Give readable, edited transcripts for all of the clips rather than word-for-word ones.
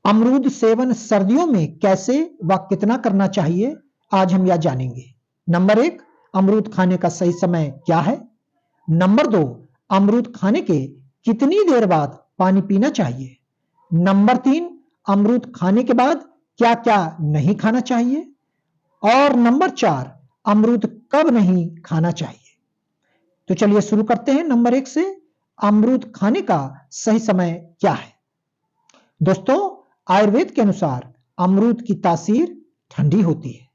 अमरूद सेवन सर्दियों में कैसे व कितना करना चाहिए, आज हम यह जानेंगे। नंबर 1, अमरूद खाने का सही समय क्या है। नंबर 2, अमरूद खाने के कितनी देर बाद पानी पीना चाहिए। नंबर 3, अमरूद खाने के बाद क्या क्या नहीं खाना चाहिए। और नंबर 4, अमरूद कब नहीं खाना चाहिए। तो चलिए शुरू करते हैं नंबर 1 से, अमरूद खाने का सही समय क्या है। दोस्तों, आयुर्वेद के अनुसार अमरूद की तासीर ठंडी होती है,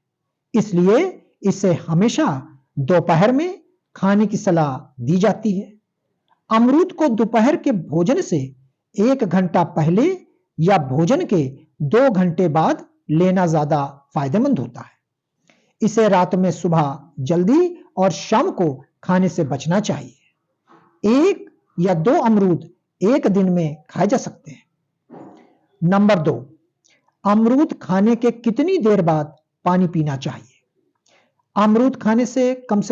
इसलिए इसे हमेशा दोपहर में खाने की सलाह दी जाती है। अमरूद को दोपहर के भोजन से 1 घंटा पहले या भोजन के 2 घंटे बाद लेना ज्यादा फायदेमंद होता है। इसे रात में, सुबह जल्दी और शाम को खाने से बचना चाहिए। 1 या 2 अमरूद एक दिन में खाए जा सकते हैं। नंबर 2, अमरूद खाने के कितनी देर बाद पानी पीना चाहिए। अमरूद खाने से कम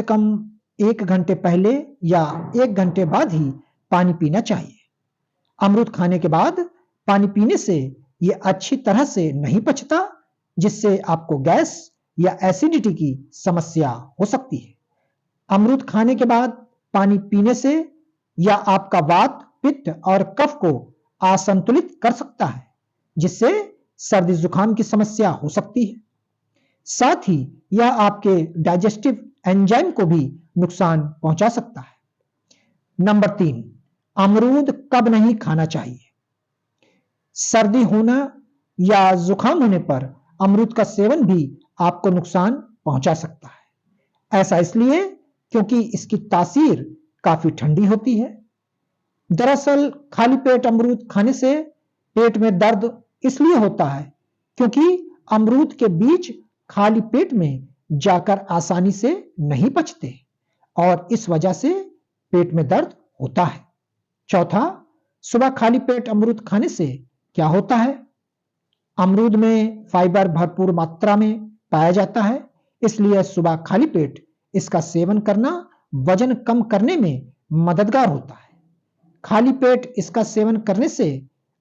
1 घंटे पहले या 1 घंटे बाद ही पानी पीना चाहिए। अमरूद खाने के बाद पानी पीने से यह अच्छी तरह से नहीं पचता, जिससे आपको गैस या एसिडिटी की समस्या हो सकती है। अमरूद खाने के बाद पानी पीने से यह आपका वात, पित्त और कफ को असंतुलित कर सकता है, जिससे सर्दी जुकाम की समस्या हो सकती है। साथ ही यह आपके डाइजेस्टिव एंजाइम को भी नुकसान पहुंचा सकता है। नंबर 3, अमरूद कब नहीं खाना चाहिए। सर्दी होना या जुकाम होने पर अमरूद का सेवन भी आपको नुकसान पहुंचा सकता है। ऐसा इसलिए क्योंकि इसकी तासीर काफी ठंडी होती है। दरअसल खाली पेट अमरूद खाने से पेट में दर्द इसलिए होता है क्योंकि अमरूद के बीज खाली पेट में जाकर आसानी से नहीं पचते और इस वजह से पेट में दर्द होता है। चौथा, सुबह खाली पेट अमरूद खाने से क्या होता है। अमरूद में फाइबर भरपूर मात्रा में पाया जाता है, इसलिए सुबह खाली पेट इसका सेवन करना वजन कम करने में मददगार होता है। खाली पेट इसका सेवन करने से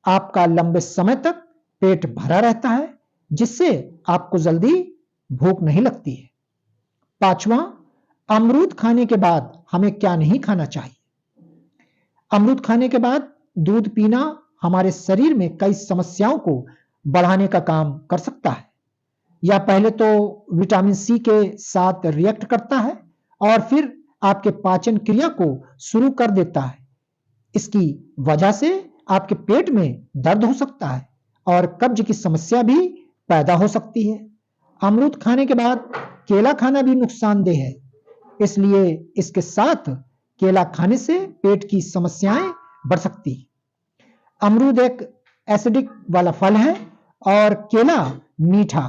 आपका लंबे समय तक पेट भरा रहता है, जिससे आपको जल्दी भूख नहीं लगती है। पांचवा, अमरूद खाने के बाद हमें क्या नहीं खाना चाहिए। अमरूद खाने के बाद दूध पीना हमारे शरीर में कई समस्याओं को बढ़ाने का काम कर सकता है। यह पहले तो विटामिन सी के साथ रिएक्ट करता है और फिर आपके पाचन क्रिया को शुरू कर देता है। इसकी वजह से आपके पेट में दर्द हो सकता है और कब्ज की समस्या भी पैदा हो सकती है। अमरूद खाने के बाद केला खाना भी नुकसानदेह है, इसलिए इसके साथ केला खाने से पेट की समस्याएं बढ़ सकती है। अमरूद एक एसिडिक वाला फल है और केला मीठा।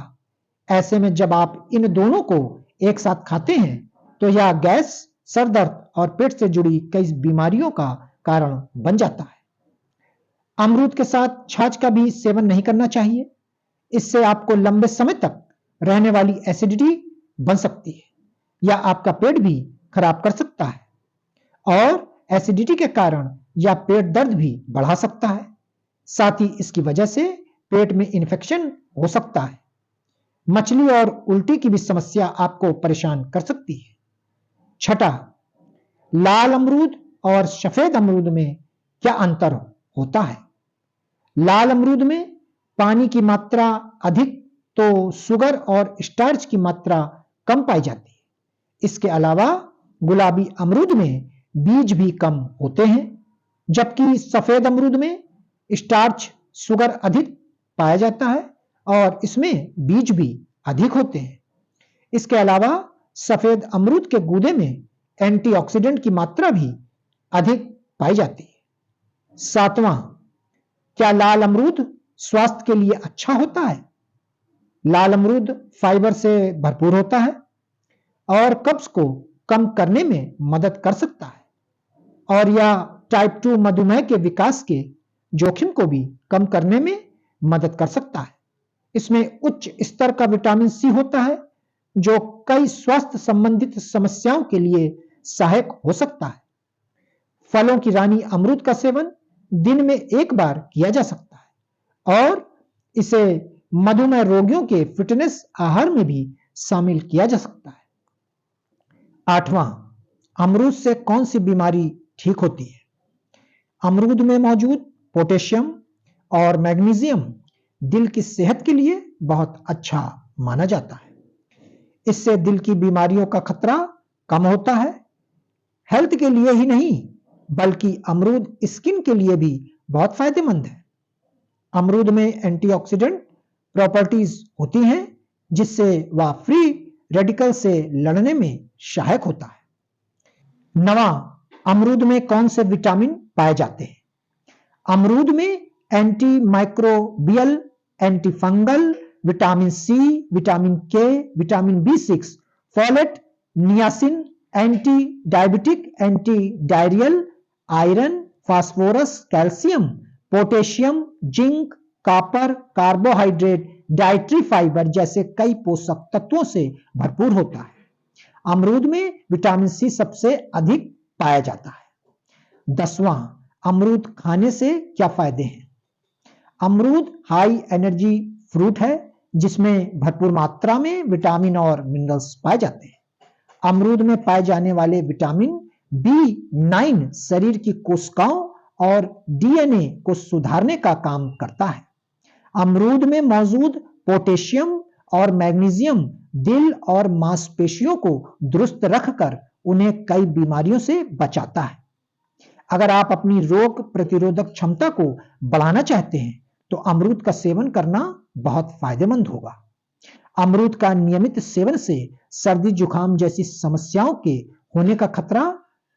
ऐसे में जब आप इन दोनों को एक साथ खाते हैं तो यह गैस, सर दर्द और पेट से जुड़ी कई बीमारियों का कारण बन जाता है। अमरूद के साथ छाछ का भी सेवन नहीं करना चाहिए। इससे आपको लंबे समय तक रहने वाली एसिडिटी बन सकती है या आपका पेट भी खराब कर सकता है और एसिडिटी के कारण यह पेट दर्द भी बढ़ा सकता है। साथ ही इसकी वजह से पेट में इन्फेक्शन हो सकता है। मछली और उल्टी की भी समस्या आपको परेशान कर सकती है। छठा, लाल अमरूद और सफेद अमरूद में क्या अंतर होता है। लाल अमरूद में पानी की मात्रा अधिक तो शुगर और स्टार्च की मात्रा कम पाई जाती है। इसके अलावा गुलाबी अमरूद में बीज भी कम होते हैं, जबकि सफेद अमरूद में स्टार्च, शुगर अधिक पाया जाता है और इसमें बीज भी अधिक होते हैं। इसके अलावा सफेद अमरूद के गूदे में एंटीऑक्सीडेंट की मात्रा भी अधिक पाई जाती है। सातवां, क्या लाल अमरूद स्वास्थ्य के लिए अच्छा होता है। लाल अमरूद फाइबर से भरपूर होता है और कब्ज को कम करने में मदद कर सकता है और यह टाइप 2 मधुमेह के विकास के जोखिम को भी कम करने में मदद कर सकता है। इसमें उच्च स्तर का विटामिन सी होता है, जो कई स्वास्थ्य संबंधित समस्याओं के लिए सहायक हो सकता है। फलों की रानी अमरूद का सेवन दिन में 1 बार किया जा सकता है और इसे मधुमेह रोगियों के फिटनेस आहार में भी शामिल किया जा सकता है। 8वां, अमरूद से कौन सी बीमारी ठीक होती है? अमरूद में मौजूद पोटेशियम और मैग्नीशियम दिल की सेहत के लिए बहुत अच्छा माना जाता है। इससे दिल की बीमारियों का खतरा कम होता है। हेल्थ के लिए ही नहीं बल्कि अमरूद स्किन के लिए भी बहुत फायदेमंद है। अमरूद में एंटीऑक्सीडेंट प्रॉपर्टीज होती हैं जिससे वह फ्री रेडिकल से लड़ने में सहायक होता है। 9वां, अमरूद में कौन से विटामिन पाए जाते हैं? अमरूद में anti microbial, anti fungal, vitamin C, vitamin K, vitamin B6, folate, niacin, anti diabetic, anti diarrhoeal, iron, phosphorus, calcium, potassium, zinc, copper, carbohydrate, dietary fibre जैसे कई पोषक तत्वों से भरपूर होता है। अमरूद में विटामिन सी सबसे अधिक पाया जाता है। 10वां, अमरूद खाने से क्या फायदे हैं? अमरूद हाई एनर्जी फ्रूट है जिसमें भरपूर मात्रा में विटामिन और मिनरल्स पाए जाते हैं। अमरूद में पाए जाने वाले विटामिन B9 शरीर की कोशिकाओं और DNA को सुधारने का काम करता है। अमरूद में मौजूद पोटेशियम और मैग्नीशियम दिल और मांसपेशियों को दुरुस्त रखकर उन्हें कई बीमारियों से बचाता है। अगर आप अपनी रोग प्रतिरोधक क्षमता को बढ़ाना चाहते हैं तो अमरूद का सेवन करना बहुत फायदेमंद होगा। अमरूद का नियमित सेवन से सर्दी जुकाम जैसी समस्याओं के होने का खतरा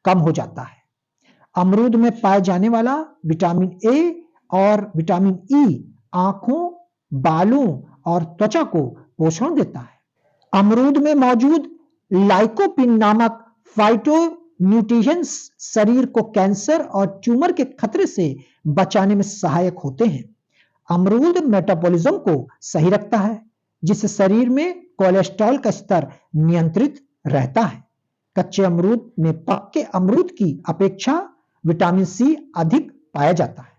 कम हो जाता है। अमरूद में पाए जाने वाला विटामिन ए और विटामिन ई आंखों, बालों और त्वचा को पोषण देता है। अमरूद में मौजूद लाइकोपिन नामक फाइटो न्यूट्रिएंट्स शरीर को कैंसर और ट्यूमर के खतरे से बचाने में सहायक होते हैं। अमरूद मेटाबॉलिज्म को सही रखता है जिससे शरीर में कोलेस्ट्रॉल का स्तर नियंत्रित रहता है। कच्चे अमरूद में पक्के अमरूद की अपेक्षा विटामिन सी अधिक पाया जाता है,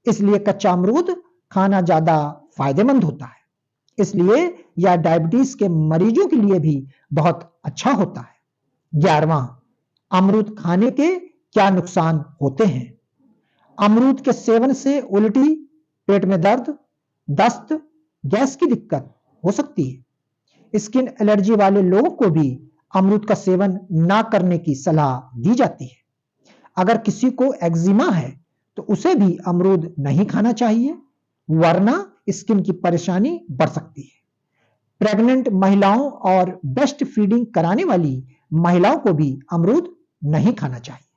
इसलिए कच्चा अमरूद खाना ज्यादा फायदेमंद होता है। इसलिए यह डायबिटीज के मरीजों के लिए भी बहुत अच्छा होता है। 11वां, अमरूद खाने के क्या नुकसान होते हैं? अमरूद के सेवन से उल्टी, पेट में दर्द, दस्त, गैस की दिक्कत हो सकती है। स्किन एलर्जी वाले लोगों को भी अमरूद का सेवन ना करने की सलाह दी जाती है। अगर किसी को एक्जिमा है तो उसे भी अमरूद नहीं खाना चाहिए वरना स्किन की परेशानी बढ़ सकती है। प्रेग्नेंट महिलाओं और ब्रेस्ट फीडिंग कराने वाली महिलाओं को भी अमरूद नहीं खाना चाहिए।